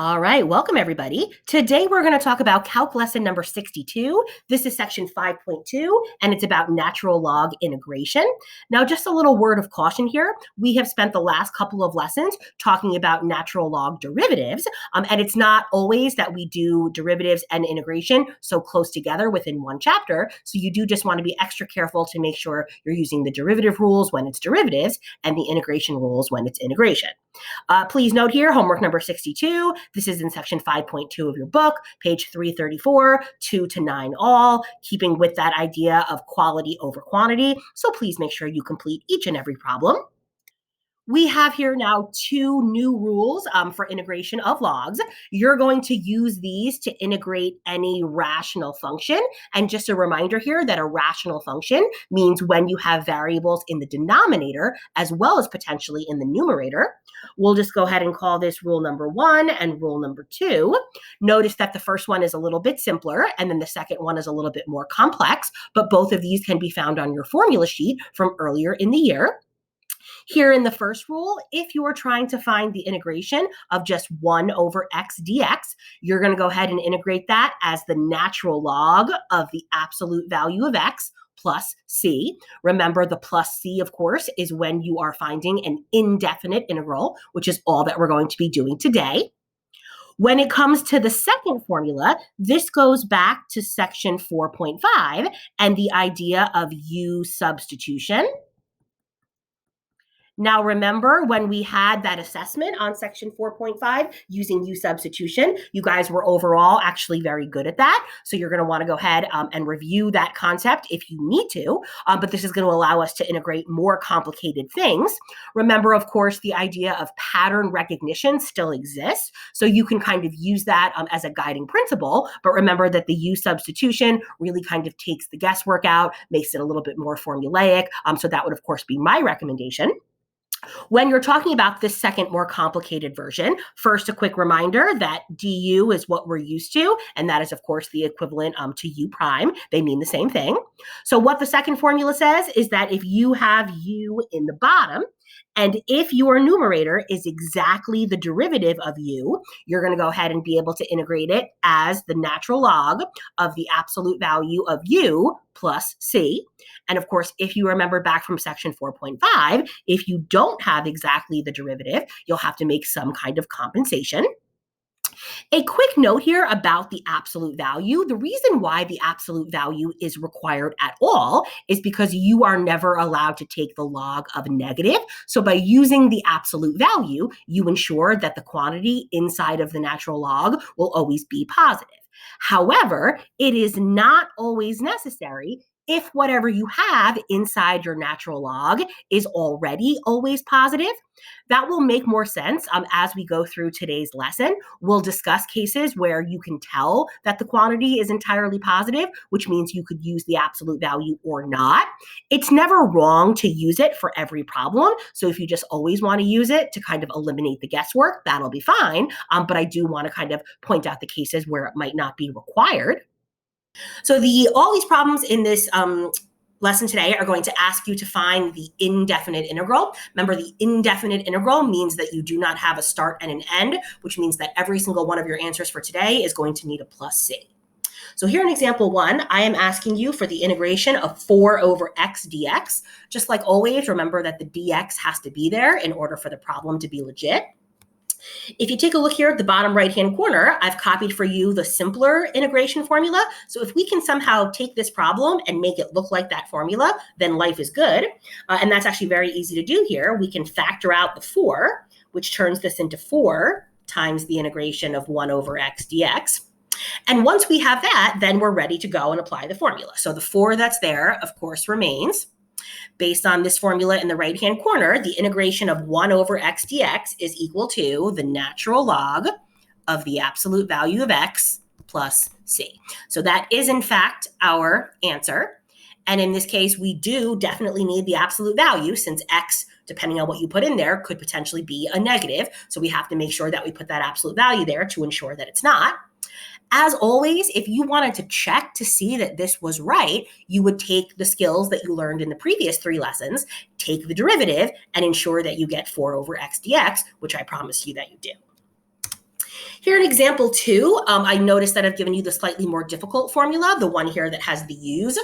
All right, welcome everybody. Today we're going to talk about Calc Lesson number 62. This is section 5.2, and it's about natural log integration. Now, just a little word of caution here. We have spent the last couple of lessons talking about natural log derivatives, and it's not always that we do derivatives and integration so close together within one chapter. So you do just want to be extra careful to make sure you're using the derivative rules when it's derivatives and the integration rules when it's integration. Please note here, homework number 62. This is in section 5.2 of your book, page 334, 2 to 9 all, keeping with that idea of quality over quantity. So please make sure you complete each and every problem. We have here now two new rules for integration of logs. You're going to use these to integrate any rational function. And just a reminder here that a rational function means when you have variables in the denominator as well as potentially in the numerator. We'll just go ahead and call this rule number 1 and rule number 2. Notice that the first one is a little bit simpler and then the second one is a little bit more complex, but both of these can be found on your formula sheet from earlier in the year. Here in the first rule, if you are trying to find the integration of just 1 over x dx, you're going to go ahead and integrate that as the natural log of the absolute value of x plus c. Remember, the plus c, of course, is when you are finding an indefinite integral, which is all that we're going to be doing today. When it comes to the second formula, this goes back to section 4.5 and the idea of u substitution. Now, remember when we had that assessment on section 4.5 using u substitution, you guys were overall actually very good at that. So you're going to want to go ahead and review that concept if you need to, but this is going to allow us to integrate more complicated things. Remember, of course, the idea of pattern recognition still exists. So you can kind of use that as a guiding principle, but remember that the u substitution really kind of takes the guesswork out, makes it a little bit more formulaic. So that would, of course, be my recommendation. When you're talking about this second, more complicated version, first, a quick reminder that du is what we're used to, and that is, of course, the equivalent to u prime. They mean the same thing. So what the second formula says is that if you have u in the bottom, and if your numerator is exactly the derivative of u, you're going to go ahead and be able to integrate it as the natural log of the absolute value of u plus c. And of course, if you remember back from section 4.5, if you don't have exactly the derivative, you'll have to make some kind of compensation. A quick note here about the absolute value. The reason why the absolute value is required at all is because you are never allowed to take the log of a negative. So by using the absolute value, you ensure that the quantity inside of the natural log will always be positive. However, it is not always necessary if whatever you have inside your natural log is already always positive. That will make more sense as we go through today's lesson. We'll discuss cases where you can tell that the quantity is entirely positive, which means you could use the absolute value or not. It's never wrong to use it for every problem. So if you just always want to use it to kind of eliminate the guesswork, that'll be fine. But I do want to kind of point out the cases where it might not be required. So all these problems in this lesson today are going to ask you to find the indefinite integral. Remember, the indefinite integral means that you do not have a start and an end, which means that every single one of your answers for today is going to need a plus c. So here in example 1, I am asking you for the integration of 4 over x dx. Just like always, remember that the dx has to be there in order for the problem to be legit. If you take a look here at the bottom right-hand corner, I've copied for you the simpler integration formula. So if we can somehow take this problem and make it look like that formula, then life is good. And that's actually very easy to do here. We can factor out the 4, which turns this into 4 times the integration of 1 over x dx. And once we have that, then we're ready to go and apply the formula. So the 4 that's there, of course, remains. Based on this formula in the right-hand corner, the integration of 1 over x dx is equal to the natural log of the absolute value of x plus c. So that is, in fact, our answer. And in this case, we do definitely need the absolute value since x, depending on what you put in there, could potentially be a negative. So we have to make sure that we put that absolute value there to ensure that it's not. As always, if you wanted to check to see that this was right, you would take the skills that you learned in the previous 3 lessons, take the derivative, and ensure that you get 4 over x dx, which I promise you that you do. Here in example 2, I noticed that I've given you the slightly more difficult formula, the one here that has the u's.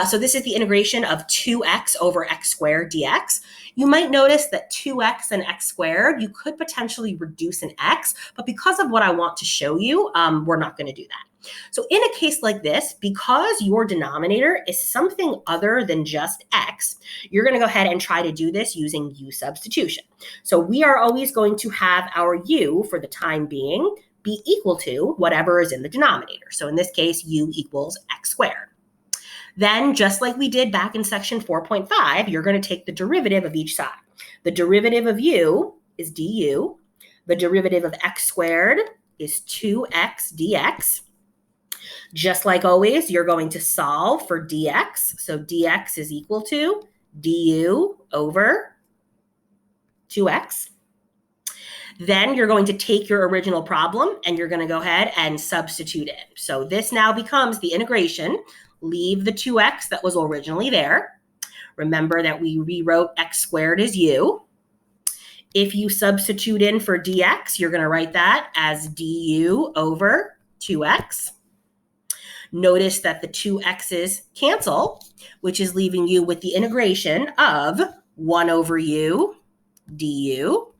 So this is the integration of 2x over x squared dx. You might notice that 2x and x squared, you could potentially reduce an x, but because of what I want to show you, we're not going to do that. So in a case like this, because your denominator is something other than just x, you're going to go ahead and try to do this using u substitution. So we are always going to have our u, for the time being, be equal to whatever is in the denominator. So in this case, u equals x squared. Then, just like we did back in section 4.5, you're going to take the derivative of each side. The derivative of u is du. The derivative of x squared is 2x dx. Just like always, you're going to solve for dx. So dx is equal to du over 2x. Then you're going to take your original problem and you're going to go ahead and substitute in. So this now becomes the integration. Leave the 2x that was originally there. Remember that we rewrote x squared as u. If you substitute in for dx, you're going to write that as du over 2x. Notice that the 2x's cancel, which is leaving you with the integration of 1 over u du.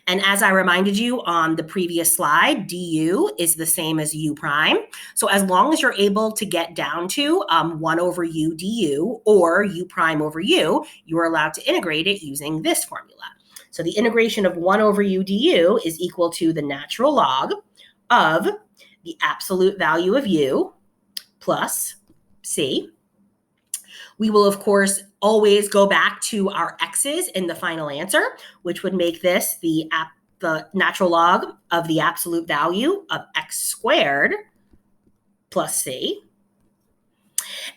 And as I reminded you on the previous slide, du is the same as u prime. So as long as you're able to get down to 1 over u du or u prime over u, you are allowed to integrate it using this formula. So the integration of 1 over u du is equal to the natural log of the absolute value of u plus c. We will, of course, always go back to our x's in the final answer, which would make this the natural log of the absolute value of x squared plus c.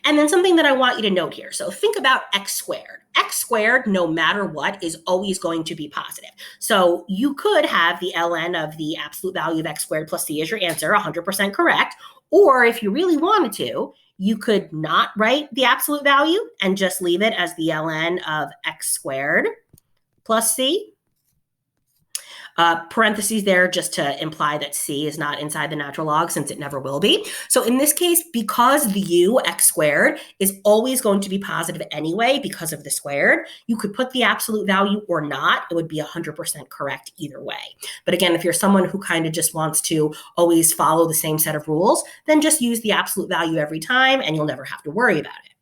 And then something that I want you to note here. So think about x squared. X squared, no matter what, is always going to be positive. So you could have the ln of the absolute value of x squared plus c as your answer, 100% correct. Or if you really wanted to, you could not write the absolute value and just leave it as the ln of x squared plus c. Parentheses there just to imply that c is not inside the natural log since it never will be. So in this case, because the u, x squared, is always going to be positive anyway because of the squared, you could put the absolute value or not. It would be 100% correct either way. But again, if you're someone who kind of just wants to always follow the same set of rules, then just use the absolute value every time and you'll never have to worry about it.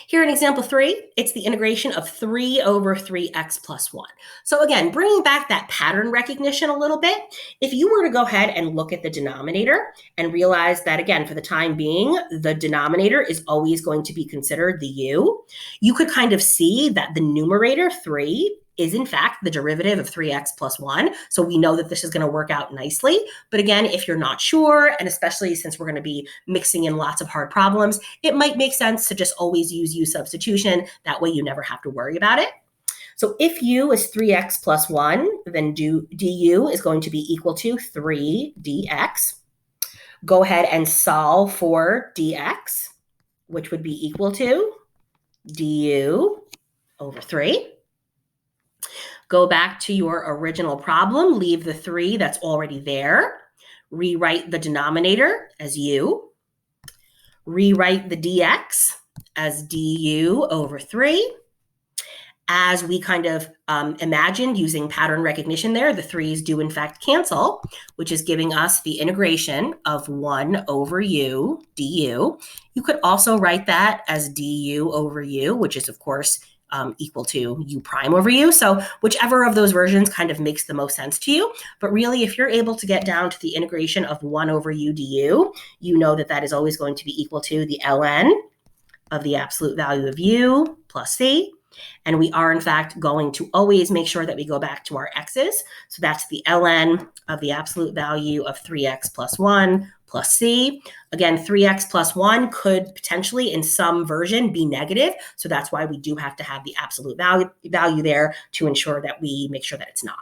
Here in example 3, it's the integration of 3 over 3x plus 1. So again, bringing back that pattern recognition a little bit, if you were to go ahead and look at the denominator and realize that, again, for the time being, the denominator is always going to be considered the u, you could kind of see that the numerator, 3, is in fact the derivative of 3x plus 1. So we know that this is going to work out nicely. But again, if you're not sure, and especially since we're going to be mixing in lots of hard problems, it might make sense to just always use u substitution. That way you never have to worry about it. So if u is 3x plus 1, then du is going to be equal to 3 dx. Go ahead and solve for dx, which would be equal to du over 3. Go back to your original problem, leave the 3 that's already there, rewrite the denominator as u, rewrite the dx as du over 3. As we kind of imagined using pattern recognition there, the 3's do in fact cancel, which is giving us the integration of 1 over u du. You could also write that as du over u, which is of course equal to u prime over u. So whichever of those versions kind of makes the most sense to you. But really, if you're able to get down to the integration of 1 over u du, you know that that is always going to be equal to the ln of the absolute value of u plus c. And we are, in fact, going to always make sure that we go back to our x's. So that's the ln of the absolute value of 3x plus 1 plus c. Again, 3x plus 1 could potentially, in some version, be negative. So that's why we do have to have the absolute value there to ensure that we make sure that it's not.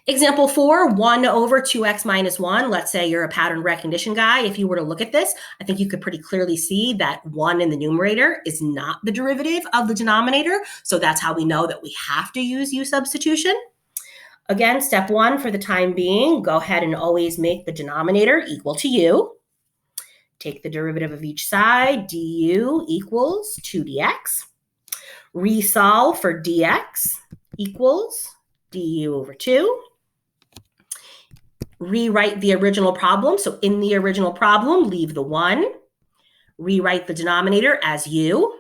Example 4, 1 over 2x minus 1. Let's say you're a pattern recognition guy. If you were to look at this, I think you could pretty clearly see that 1 in the numerator is not the derivative of the denominator. So that's how we know that we have to use u substitution. Again, step one for the time being, go ahead and always make the denominator equal to u. Take the derivative of each side, du equals 2dx. Resolve for dx equals du over 2. Rewrite the original problem. So in the original problem, leave the 1. Rewrite the denominator as u.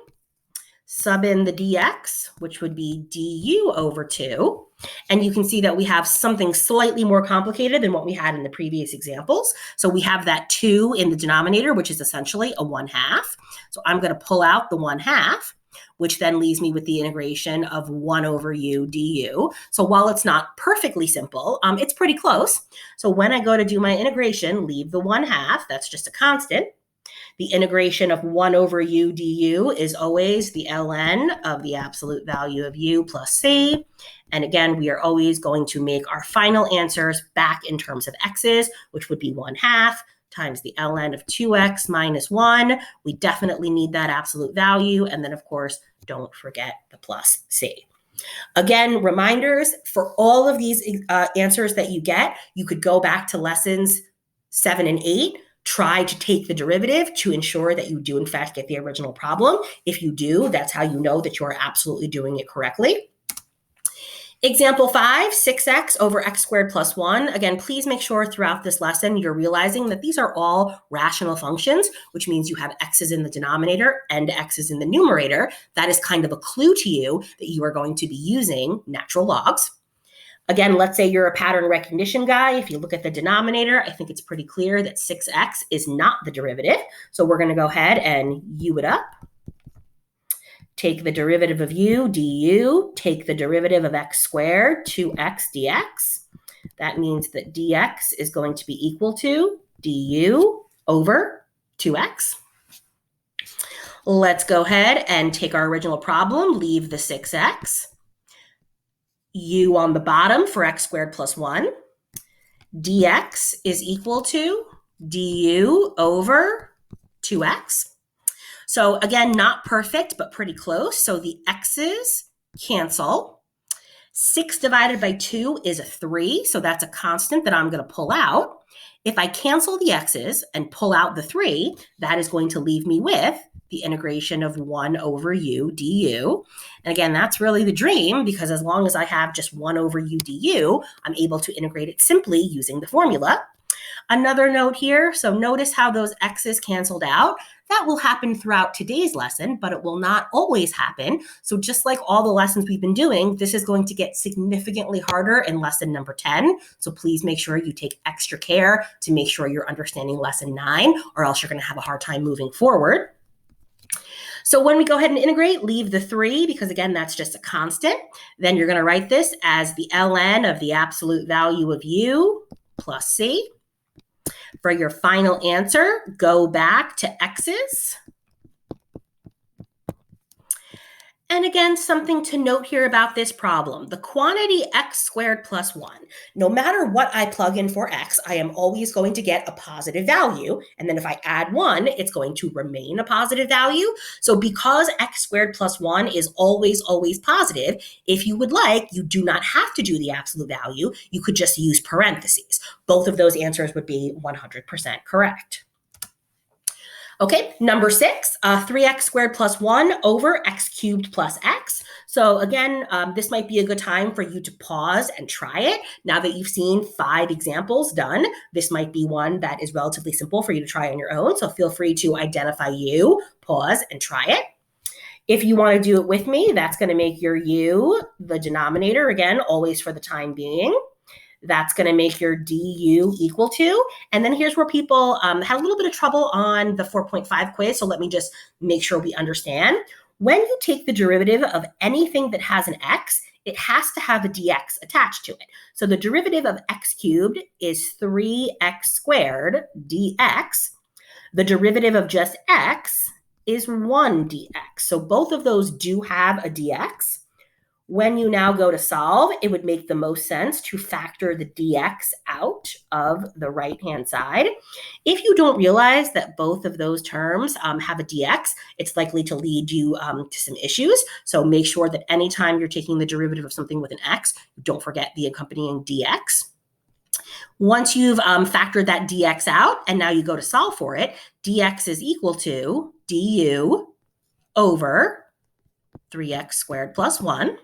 Sub in the dx, which would be du over 2. And you can see that we have something slightly more complicated than what we had in the previous examples. So we have that 2 in the denominator, which is essentially a 1/2. So I'm going to pull out the 1/2, which then leaves me with the integration of 1 over u du. So while it's not perfectly simple, it's pretty close. So when I go to do my integration, leave the 1/2, that's just a constant. The integration of 1 over u du is always the ln of the absolute value of u plus c. And again, we are always going to make our final answers back in terms of x's, which would be 1/2 times the ln of 2x minus 1. We definitely need that absolute value. And then, of course, don't forget the plus c. Again, reminders for all of these answers that you get, you could go back to lessons 7 and 8. Try to take the derivative to ensure that you do, in fact, get the original problem. If you do, that's how you know that you are absolutely doing it correctly. Example 5, 6x over x squared plus 1. Again, please make sure throughout this lesson you're realizing that these are all rational functions, which means you have x's in the denominator and x's in the numerator. That is kind of a clue to you that you are going to be using natural logs. Again, let's say you're a pattern recognition guy. If you look at the denominator, I think it's pretty clear that 6x is not the derivative. So we're going to go ahead and u it up. Take the derivative of u, du. Take the derivative of x squared, 2x dx. That means that dx is going to be equal to du over 2x. Let's go ahead and take our original problem, leave the 6x. U on the bottom for x squared plus 1. Dx is equal to du over 2x. So again, not perfect, but pretty close. So the x's cancel. 6 divided by 2 is a 3. So that's a constant that I'm going to pull out. If I cancel the x's and pull out the 3, that is going to leave me with the integration of 1 over u du. And again, that's really the dream, because as long as I have just 1 over u du, I'm able to integrate it simply using the formula. Another note here, so notice how those x's canceled out. That will happen throughout today's lesson, but it will not always happen. So just like all the lessons we've been doing, this is going to get significantly harder in lesson number 10. So please make sure you take extra care to make sure you're understanding lesson 9, or else you're going to have a hard time moving forward. So when we go ahead and integrate, leave the 3, because again, that's just a constant. Then you're going to write this as the ln of the absolute value of u plus c. For your final answer, go back to x's. And again, something to note here about this problem, the quantity x squared plus 1. No matter what I plug in for x, I am always going to get a positive value. And then if I add 1, it's going to remain a positive value. So because x squared plus 1 is always, always positive, if you would like, you do not have to do the absolute value. You could just use parentheses. Both of those answers would be 100% correct. Okay, number 6, 3x squared plus 1 over x cubed plus x. So again, this might be a good time for you to pause and try it. Now that you've seen 5 examples done, this might be one that is relatively simple for you to try on your own. So feel free to identify u, pause, and try it. If you want to do it with me, that's going to make your u the denominator, again, always for the time being. That's going to make your du equal to. And then here's where people had a little bit of trouble on the 4.5 quiz. So let me just make sure we understand. When you take the derivative of anything that has an x, it has to have a dx attached to it. So the derivative of x cubed is 3x squared dx. The derivative of just x is 1 dx. So both of those do have a dx. When you now go to solve, it would make the most sense to factor the dx out of the right-hand side. If you don't realize that both of those terms have a dx, it's likely to lead you to some issues. So make sure that anytime you're taking the derivative of something with an x, don't forget the accompanying dx. Once you've factored that dx out and now you go to solve for it, dx is equal to du over 3x squared plus 1.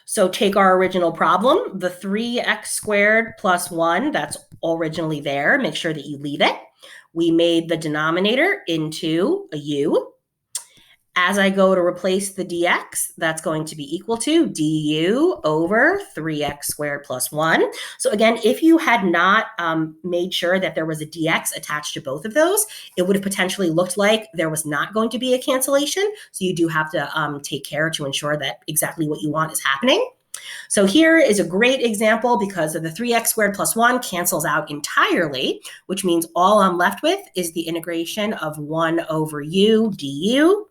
So take our original problem, the 3x squared plus 1, that's originally there. Make sure that you leave it. We made the denominator into a u. As I go to replace the dx, that's going to be equal to du over 3x squared plus 1. So again, if you had not made sure that there was a dx attached to both of those, it would have potentially looked like there was not going to be a cancellation. So you do have to take care to ensure that exactly what you want is happening. So here is a great example because of the 3x squared plus 1 cancels out entirely, which means all I'm left with is the integration of 1 over u du.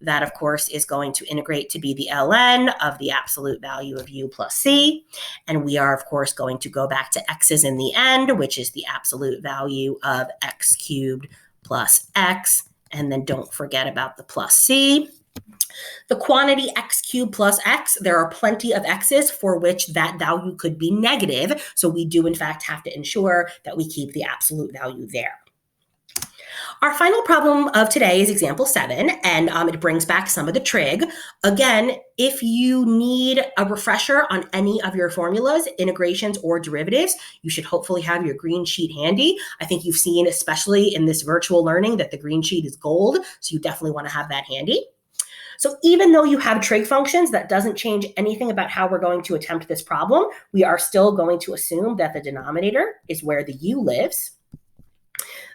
That, of course, is going to integrate to be the ln of the absolute value of u plus c. And we are, of course, going to go back to x's in the end, which is the absolute value of x cubed plus x. And then don't forget about the plus c. The quantity x cubed plus x, there are plenty of x's for which that value could be negative. So we do, in fact, have to ensure that we keep the absolute value there. Our final problem of today is example 7, and it brings back some of the trig. Again, if you need a refresher on any of your formulas, integrations, or derivatives, you should hopefully have your green sheet handy. I think you've seen, especially in this virtual learning, that the green sheet is gold, so you definitely want to have that handy. So even though you have trig functions, that doesn't change anything about how we're going to attempt this problem. We are still going to assume that the denominator is where the u lives.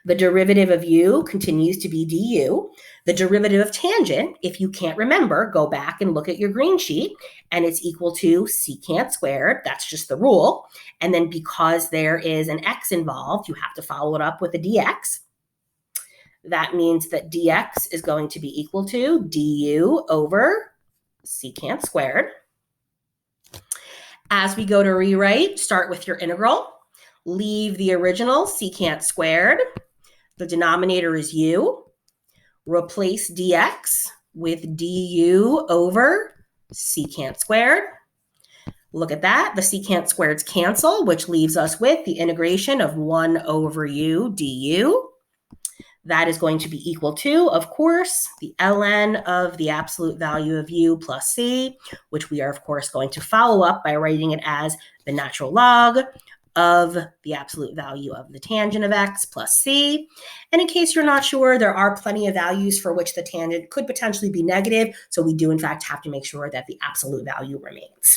The derivative of u continues to be du. The derivative of tangent, if you can't remember, go back and look at your green sheet, and it's equal to secant squared. That's just the rule. And then because there is an x involved, you have to follow it up with a dx. That means that dx is going to be equal to du over secant squared. As we go to rewrite, start with your integral. Leave the original secant squared. The denominator is u. Replace dx with du over secant squared. Look at that. The secant squareds cancel, which leaves us with the integration of 1 over u du. That is going to be equal to, of course, the ln of the absolute value of u plus c, which we are, of course, going to follow up by writing it as the natural log of the absolute value of the tangent of x plus c. And in case you're not sure, there are plenty of values for which the tangent could potentially be negative. So we do, in fact, have to make sure that the absolute value remains.